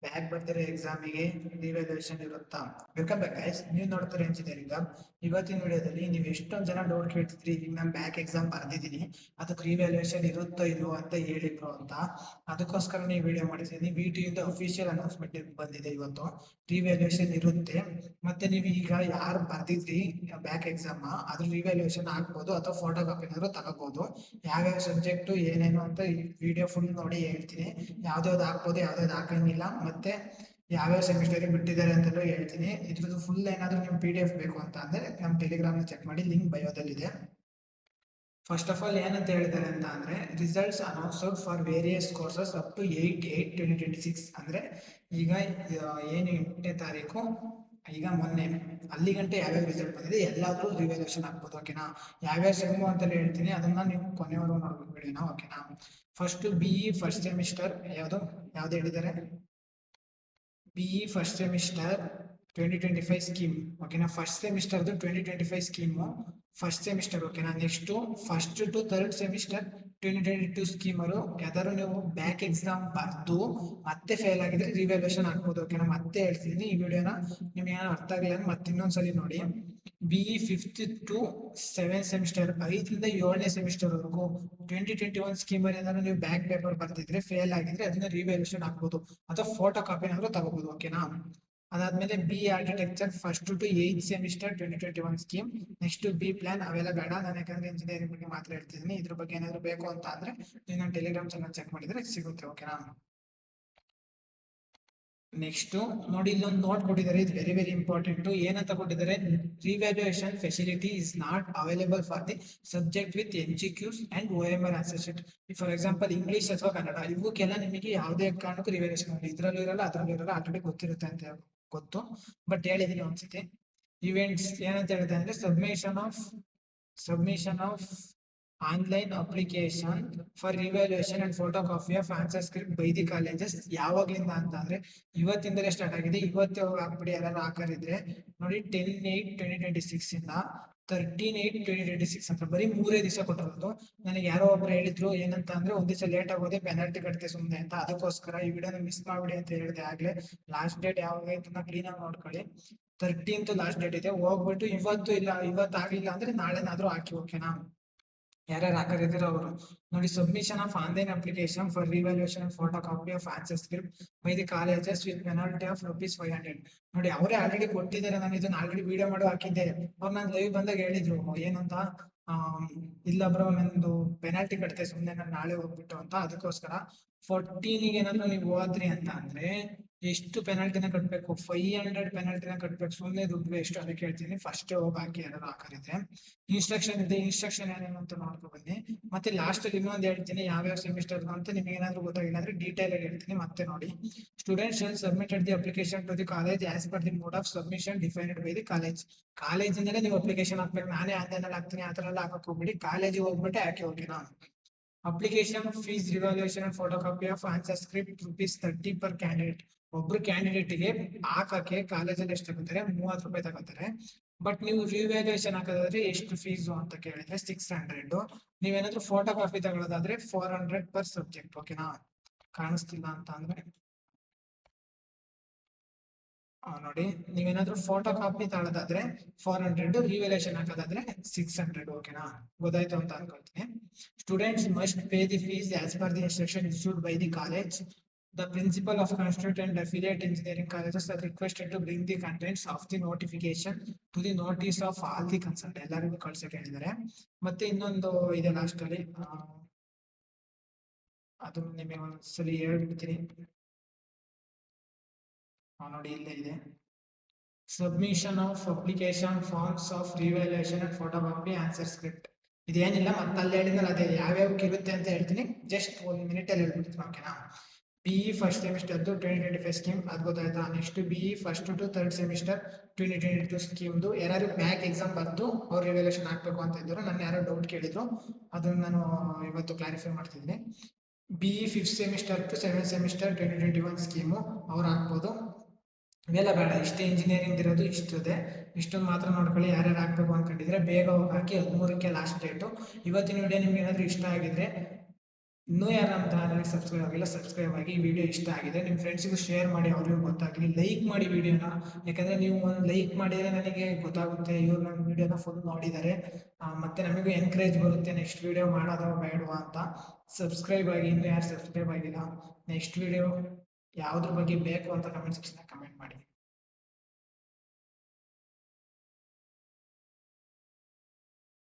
Back ಬರ್ತಿರೋ ಎಕ್ಸಾಮಿಗೆ revaluation ಇರುತ್ತಾ? Welcome back guys, ನೀವು ನೋಡ್ತಾರೆ ಇಂಜಿನಿಯರಿಂಗ್ ಹಬ್. ಇವತ್ತಿನ ವಿಡಿಯೋದಲ್ಲಿ ನೀವು ಎಷ್ಟೊಂದು ಜನ ಡೌಟ್ ಕೇಳ್ತಿದ್ರಿ, ಈಗ ನಾನು ಬ್ಯಾಕ್ ಎಕ್ಸಾಮ್ ಬರ್ದಿದ್ದೀನಿ, ಅದಕ್ಕೆ ರಿವ್ಯಾಲ್ಯೂಯೇಷನ್ ಇರುತ್ತೋ ಇಲ್ವೋ ಅಂತ ಹೇಳಿದ್ರು ಅಂತ. ಅದಕ್ಕೋಸ್ಕರ ನೀವು ವಿಡಿಯೋ ಮಾಡಿದ್ದೀನಿ. VTU ಇಂದ ಅಫಿಷಿಯಲ್ ಅನೌನ್ಸ್ಮೆಂಟ್ ಬಂದಿದೆ ಇವತ್ತು, ರಿವ್ಯಾಲ್ಯೂಯೇಷನ್ ಇರುತ್ತೆ. ಮತ್ತೆ ನೀವು ಈಗ ಯಾರು ಬರ್ದಿದ್ರಿ ಬ್ಯಾಕ್ ಎಕ್ಸಾಮ್, ಅದ್ರ ರಿವ್ಯಾಲ್ಯೂಯೇಷನ್ ಆಗ್ಬೋದು ಅಥವಾ ಫೋಟೋ ಕಾಪಿ ಏನಾದ್ರು ತಗೋಬಹುದು. ಯಾವ್ಯಾವ ಸಬ್ಜೆಕ್ಟ್ ಏನೇನು ಅಂತ ಈ ವಿಡಿಯೋ ಫುಲ್ ನೋಡಿ ಹೇಳ್ತೀನಿ. ಯಾವ್ದಾವ್ದು ಹಾಕ್ಬೋದು, ಯಾವ್ದಾವ್ದು ಹಾಕಂಗಿಲ್ಲ, ಮತ್ತೆ ಯಾವ್ಯಾವ ಸೆಮಿಸ್ಟರ್ ಬಿಟ್ಟಿದ್ದಾರೆ ಅಂತಲೂ ಹೇಳ್ತೀನಿ. ಇದ್ರದ್ದು ಫುಲ್ ಏನಾದ್ರು ನಿಮ್ PDF ಬೇಕು ಅಂತ ಅಂದ್ರೆ ನಮ್ಮ ಟೆಲಿಗ್ರಾಮ್ ಚೆಕ್ ಮಾಡಿ, ಲಿಂಕ್ ಬಯೋದಲ್ಲಿದೆ. ಫಸ್ಟ್ ಆಫ್ ಆಲ್ ಏನಂತ ಹೇಳಿದ್ದಾರೆ ಅಂತ ಅಂದ್ರೆ, results announced for various courses up to 8/8/2026 ಅಂದ್ರೆ ಈಗ ಏನು 8ನೇ ತಾರೀಕು, ಈಗ ಮೊನ್ನೆ ಅಲ್ಲಿ ಗಂಟೆ ಯಾವ್ಯಾವ ರಿಸಲ್ಟ್ ಬಂದಿದೆ ಎಲ್ಲಾದ್ರೂ ರಿವ್ಯಾಲ್ಯೂಯೇಷನ್ ಆಗ್ಬೋದು. ಓಕೆನಾ? ಯಾವ್ಯಾವ ಸೆಮ್ಮು ಅಂತ ಹೇಳ್ತೀನಿ, ಅದನ್ನ ನೀವು ಕೊನೆವರೆಗೂ ನೋಡ್ಬೇಕು ವಿಡಿಯೋನ. ಓಕೆನಾ? ಫಸ್ಟ್ BE ಫಸ್ಟ್ ಸೆಮಿಸ್ಟರ್ ಯಾವ್ದು ಹೇಳಿದ್ದಾರೆ? BE first semester 2025 scheme. ಓಕೆನಾ? ಫಸ್ಟ್ ಸೆಮಿಸ್ಟರ್ದು 2025 ಸ್ಕೀಮು ಫಸ್ಟ್ ಸೆಮಿಸ್ಟರ್. ಓಕೆನಾ? Next first to third semester 2022 ಸ್ಕೀಮರು ಯಾವ್ದಾದ್ರು ನೀವು ಬ್ಯಾಕ್ ಎಕ್ಸಾಮ್ ಬರ್ದು ಮತ್ತೆ ಫೇಲ್ ಆಗಿದ್ರೆ ರಿವ್ಯಾಲ್ಯೂಯೇಷನ್ ಆಗ್ಬೋದು. ಓಕೆನಾ? ಮತ್ತೆ ಹೇಳ್ತೀನಿ, ಈ ವಿಡಿಯೋನ ನಿಮ್ಗೆ ಏನೋ ಅರ್ಥ ಆಗಿಲ್ಲ ಅಂದ್ರೆ ಮತ್ತೆ ಇನ್ನೊಂದ್ಸಲಿ ನೋಡಿ. BE 5th to 7th semester, 5ರಿಂದ 7ನೇ ಸೆಮಿಸ್ಟರ್ ವರೆಗೂ 2021 ಸ್ಕೀಮರ್ ಏನಾದ್ರು ನೀವು ಬ್ಯಾಕ್ ಪೇಪರ್ ಬರ್ತಿದ್ರೆ ಫೇಲ್ ಆಗಿದ್ರೆ ಅದನ್ನ ರಿವ್ಯಾಲ್ಯೂಯೇಷನ್ ಆಗ್ಬೋದು ಅಥವಾ ಫೋಟೋ ಕಾಪಿ ಏನಾದ್ರು ತಗೋಬಹುದು. ಓಕೆನಾ? ಅದಾದ್ಮೇಲೆ BE architecture first to 8th semester 2021 scheme. Next B plan ಅವೆಲ್ಲ ಬೇಡ, ನಾನು ಯಾಕಂದ್ರೆ ಇಂಜಿನಿಯರಿಂಗ್ ಬಗ್ಗೆ ಮಾತ್ರ ಹೇಳ್ತಿದ್ದೀನಿ. ಇದ್ರ ಬಗ್ಗೆ ಏನಾದ್ರು ಬೇಕು ಅಂತ ಅಂದ್ರೆ ನೀವು ನನ್ನ ಟೆಲಿಗ್ರಾಮ್ ಚಾನಲ್ ಚೆಕ್ ಮಾಡಿದ್ರೆ ಸಿಗುತ್ತೆ. ಓಕೆನಾ? ನೆಕ್ಸ್ಟ್ ನೋಡಿ, ಇಲ್ಲೊಂದು ನೋಟ್ ಕೊಟ್ಟಿದ್ದಾರೆ, ಇದು ವೆರಿ ವೆರಿ ಇಂಪಾರ್ಟೆಂಟ್. ಏನಂತ ಕೊಟ್ಟಿದ್ದಾರೆ? Revaluation facility is not available for the subject with MCQs and OMR answer sheet. For example English ಅಥವಾ ಕನ್ನಡ, ಇವಕ್ಕೆಲ್ಲ ನಿಮಗೆ ಯಾವುದೇ ಕಾರಣಕ್ಕೂ ರಿವ್ಯಾಲ್ಯೂಯೇಷನ್ ಇದ್ರಲ್ಲೂ ಇರಲ್ಲ ಅದ್ರಲ್ಲೂ ಇರಲ್ಲ. ಆಲ್ರೆಡಿ ಗೊತ್ತಿರುತ್ತೆ ಅಂತ ಗೊತ್ತು, ಬಟ್ ಹೇಳಿದೀನಿ ಒಂದ್ಸತಿ. ಇವೆಂಟ್ಸ್ ಏನಂತ ಹೇಳಿದೆ ಅಂದ್ರೆ, submission of online application for revaluation and photocopy of answer script by the colleges. ಯಾವಾಗ್ಲಿಂದ ಅಂತ ಅಂದ್ರೆ ಇವತ್ತಿಂದಲೇ ಸ್ಟಾರ್ಟ್ ಆಗಿದೆ. ಇವತ್ತೇ ಹಾಕ್ಬಿಡಿ ಯಾರು ಹಾಕರಿದ್ರೆ ನೋಡಿ. 10/8/2026 ಇಂದ 13/8/2026 ಅಂತ ಬರೀ 3 ದಿವಸ ಕೊಟ್ಟಿರೋದು. ನನಗೆ ಯಾರೋ ಒಬ್ರು ಹೇಳಿದ್ರು ಏನಂತ ಅಂದ್ರೆ, ಒಂದ್ ದಿವಸ ಲೇಟ್ ಆಗೋದೆ ಪೆನಾಲ್ಟಿ ಕಟ್ತೆ ಸುಮ್ಮನೆ ಅಂತ. ಅದಕ್ಕೋಸ್ಕರ ಈ ವಿಡಿಯೋನ ಮಿಸ್ ಮಾಡ್ಬಿಡಿ ಅಂತ ಹೇಳಿದೆ ಆಗ್ಲೇ. ಲಾಸ್ಟ್ ಡೇಟ್ ಯಾವಾಗ ಇದನ್ನ ಕ್ಲೀನ್ ಆಗಿ ನೋಡ್ಕೊಳ್ಳಿ. 13th ಲಾಸ್ಟ್ ಡೇಟ್ ಇದೆ. ಹೋಗ್ಬಿಟ್ಟು ಇವತ್ತು ಆಗ್ಲಿಲ್ಲ ಅಂದ್ರೆ ನಾಳೆನಾದ್ರೂ ಹಾಕಿ. ಓಕೆನಾ? ಯಾರ್ಯಾರು ಹಾಕರಿದ್ದೀರೋ ಅವರು ನೋಡಿ. Submission of online application for revaluation and photo copy of answer script by the colleges with penalty of ₹500. ನೋಡಿ, ಅವರೇ ಆಲ್ರೆಡಿ ಕೊಟ್ಟಿದ್ದಾರೆ. ನಾನು ಇದನ್ನ ಆಲ್ರೆಡಿ ವಿಡಿಯೋ ಮಾಡಿ ಹಾಕಿದ್ದೆ. ಅವ್ರು ನಾನು ಲೈವ್ ಬಂದಾಗ ಹೇಳಿದ್ರು ಏನಂತ, ಇಲ್ಲ ಬ್ರೋ ನಂದು ಪೆನಾಲ್ಟಿ ಕಟ್ತೆ ಸುಮ್ಮನೆ, ನಾನು ನಾಳೆ ಹೋಗ್ಬಿಟ್ಟು ಅಂತ. ಅದಕ್ಕೋಸ್ಕರ 14ಗೆ ಏನಾದ್ರು ನೀವು ಹೋದ್ರಿ ಅಂತ ಅಂದ್ರೆ ಎಷ್ಟು ಪೆನಾಲ್ಟಿನ ಕಟ್ಬೇಕು? 500 ಪೆನಾಲ್ಟಿನ ಕಟ್ಬೇಕು. ಸುಮ್ಮನೆ ದುಡ್ಡು ವೇಸ್ಟ್. ಅದಕ್ಕೆ ಹೇಳ್ತೀನಿ, ಫಸ್ಟ್ ಹೋಗಿ ಹಾಕಿ ಯಾರು ಹಾಕರಿದ್ರೆ. ಇನ್ಸ್ಟ್ರಕ್ಷನ್ ಇದೆ, ಇನ್ಸ್ಟ್ರಕ್ಷನ್ ಏನೇನು ಅಂತ ನೋಡ್ಕೊ ಬನ್ನಿ. ಮತ್ತೆ ಲಾಸ್ಟ್ ಅಲ್ಲಿ ಇನ್ನೊಂದು ಹೇಳ್ತೀನಿ, ಯಾವ್ಯಾವ ಸೆಮಿಸ್ಟರ್ ಅಂತ ನಿಮ್ಗೆ ಏನಾದ್ರು ಗೊತ್ತಾಗಿಲ್ಲ ಅಂದ್ರೆ ಡೀಟೇಲ್ ಆಗಿ ಹೇಳ್ತೀನಿ, ಮತ್ತೆ ನೋಡಿ. Students shall submitted the application to the college as per the mode of submission defined by the college. ಕಾಲೇಜಿಂದಲೇ ನೀವು ಅಪ್ಲಿಕೇಶನ್ ಹಾಕ್ಬೇಕು. ನಾನೇ ಆನ್ಲೈನ್ ಅಲ್ಲಿ ಹಾಕ್ತೀನಿ ಆ ತರ ಎಲ್ಲ ಹಾಕಕ್ ಹೋಗ್ಬಿಡಿ. ಕಾಲೇಜಿಗೆ ಹೋಗ್ಬಿಟ್ಟೆ ಹಾಕಿ. ಓಕೆನಾ? Application fees revaluation and photo copy of answer script ₹30 per candidate. ಒಬ್ರು ಕ್ಯಾಂಡಿಡೇಟ್ಗೆ ಹಾಕಕ್ಕೆ ಕಾಲೇಜಲ್ಲಿ ಎಷ್ಟು ತಗೋತಾರೆ? ₹30 ತಗೋತಾರೆ. ಬಟ್ ನೀವು ರಿವ್ಯಾಲ್ಯೂಯೇಷನ್ ಹಾಕೋದಾದ್ರೆ ಎಷ್ಟು ಫೀಸು ಅಂತ ಕೇಳಿದ್ರೆ 600. ನೀವೇನಾದ್ರೂ ಫೋಟೋ ಕಾಪಿ ತಗೊಳ್ಳೋದಾದ್ರೆ 400 per ಸಬ್ಜೆಕ್ಟ್. ಓಕೆನಾ? ಕಾಣಿಸ್ತಿಲ್ಲ ಅಂತ ಅಂದ್ರೆ ನೋಡಿ, ನೀವೇನಾದ್ರೂ ಫೋಟೋ ಕಾಪಿ ತಗೊಳ್ಳೋದಾದ್ರೆ 400, ರಿವ್ಯಾಲ್ಯೂಯೇಷನ್ ಹಾಕೋದಾದ್ರೆ 600. ಓಕೆನಾ? ಗೊತ್ತಾಯ್ತು ಅಂತ ಅನ್ಕೊಳ್ತೀನಿ. Students must pay the fees as per the instruction issued by the college. The principal of constituent and affiliate engineering colleges are requested to bring the contents of the notification to the notice of all the concerned. ಎಲ್ಲರಿಗೂ ಕಳ್ಸಕ್ಕೆ ಹೇಳಿದ್ದಾರೆ. ಮತ್ತೆ ಇನ್ನೊಂದು ಇದೆ last ಅಲ್ಲಿ, ಅದು ನಿಮಗೆ ಒಂದ್ಸಲಿ ಹೇಳ್ಬಿಡ್ತೀನಿ. ನೋಡಿ, ಇಲ್ಲೇ ಇದೆ. Submission of application forms of revaluation and photo copy answer script. ಇದೇನಿಲ್ಲ, ಮತ್ತೆ ಅಲ್ಲಿ ಹೇಳಿದ್ರೆ ಅದೇ ಯಾವ್ಯಾವಕ್ಕೆ ಇರುತ್ತೆ ಅಂತ ಹೇಳ್ತೀನಿ. ಜಸ್ಟ್ 1 minute ಅಲ್ಲಿ ಹೇಳ್ಬಿಡ್ತೀನಿ. ಓಕೆನಾ? BE ಫಸ್ಟ್ ಸೆಮಿಸ್ಟರ್ 2025 ಸ್ಕೀಮ್, ಅದು ಗೊತ್ತಾಯ್ತಾ? Next BE first to third semester 2022 ಸ್ಕೀಮ್ದು ಯಾರು ಬ್ಯಾಕ್ ಎಕ್ಸಾಮ್ ಬರ್ದು ಅವ್ರು ರಿವ್ಯಾಲ್ಯೂಯೇಷನ್ ಹಾಕ್ಬೇಕು ಅಂತ ಇದ್ರು. ನನ್ನ ಯಾರೋ ಡೌಟ್ ಕೇಳಿದ್ರು, ಅದನ್ನ ನಾನು ಇವತ್ತು ಕ್ಲಾರಿಫೈ ಮಾಡ್ತಿದ್ದೀನಿ. BE 5th semester to 7th semester 2021 scheme ಅವ್ರು ಹಾಕ್ಬೋದು. ಇವೆಲ್ಲ ಬೇಡ, ಇಷ್ಟೇ ಇಂಜಿನಿಯರಿಂಗ್ ಇರೋದು ಇಷ್ಟದೆ. ಇಷ್ಟೊಂದು ಮಾತ್ರ ನೋಡ್ಕೊಳ್ಳಿ. ಯಾರ್ಯಾರು ಹಾಕ್ಬೇಕು ಅನ್ಕೊಂಡಿದ್ರೆ ಬೇಗ ಹೋಗಿ ಹಾಕಿ. 13ಕ್ಕೆ ಲಾಸ್ಟ್ ಡೇಟು. ಇವತ್ತಿನ ವಿಡಿಯೋ ನಿಮ್ಗೆ ಏನಾದ್ರು ಇಷ್ಟ ಆಗಿದ್ರೆ ಇನ್ನೂ ಯಾರು ನಮ್ಮ ಚಾನಲ್ಗೆ ಸಬ್ಸ್ಕ್ರೈಬ್ ಆಗಿಲ್ಲ ಸಬ್ಸ್ಕ್ರೈಬ್ ಆಗಿ. ಈ ವಿಡಿಯೋ ಇಷ್ಟ ಆಗಿದೆ ನಿಮ್ಮ ಫ್ರೆಂಡ್ಸಿಗೂ ಶೇರ್ ಮಾಡಿ, ಅವ್ರಿಗೂ ಗೊತ್ತಾಗಲಿ. ಲೈಕ್ ಮಾಡಿ ವಿಡಿಯೋನ, ಯಾಕಂದರೆ ನೀವು ಒಂದು ಲೈಕ್ ಮಾಡಿದರೆ ನನಗೆ ಗೊತ್ತಾಗುತ್ತೆ ಇವ್ರು ನನ್ನ ವಿಡಿಯೋನ ಫುಲ್ ನೋಡಿದ್ದಾರೆ, ಮತ್ತು ನಮಗೂ ಎನ್ಕರೇಜ್ ಬರುತ್ತೆ ನೆಕ್ಸ್ಟ್ ವಿಡಿಯೋ ಮಾಡೋದೋ ಬೇಡವಾ ಅಂತ. ಸಬ್ಸ್ಕ್ರೈಬ್ ಆಗಿ, ಇನ್ನೂ ಯಾರು ಸಬ್ಸ್ಕ್ರೈಬ್ ಆಗಿಲ್ಲ. ನೆಕ್ಸ್ಟ್ ವಿಡಿಯೋ ಯಾವುದ್ರ ಬಗ್ಗೆ ಬೇಕು ಅಂತ ಕಮೆಂಟ್ ಸೆಕ್ಷನ್ ಕಮೆಂಟ್ ಮಾಡಿ.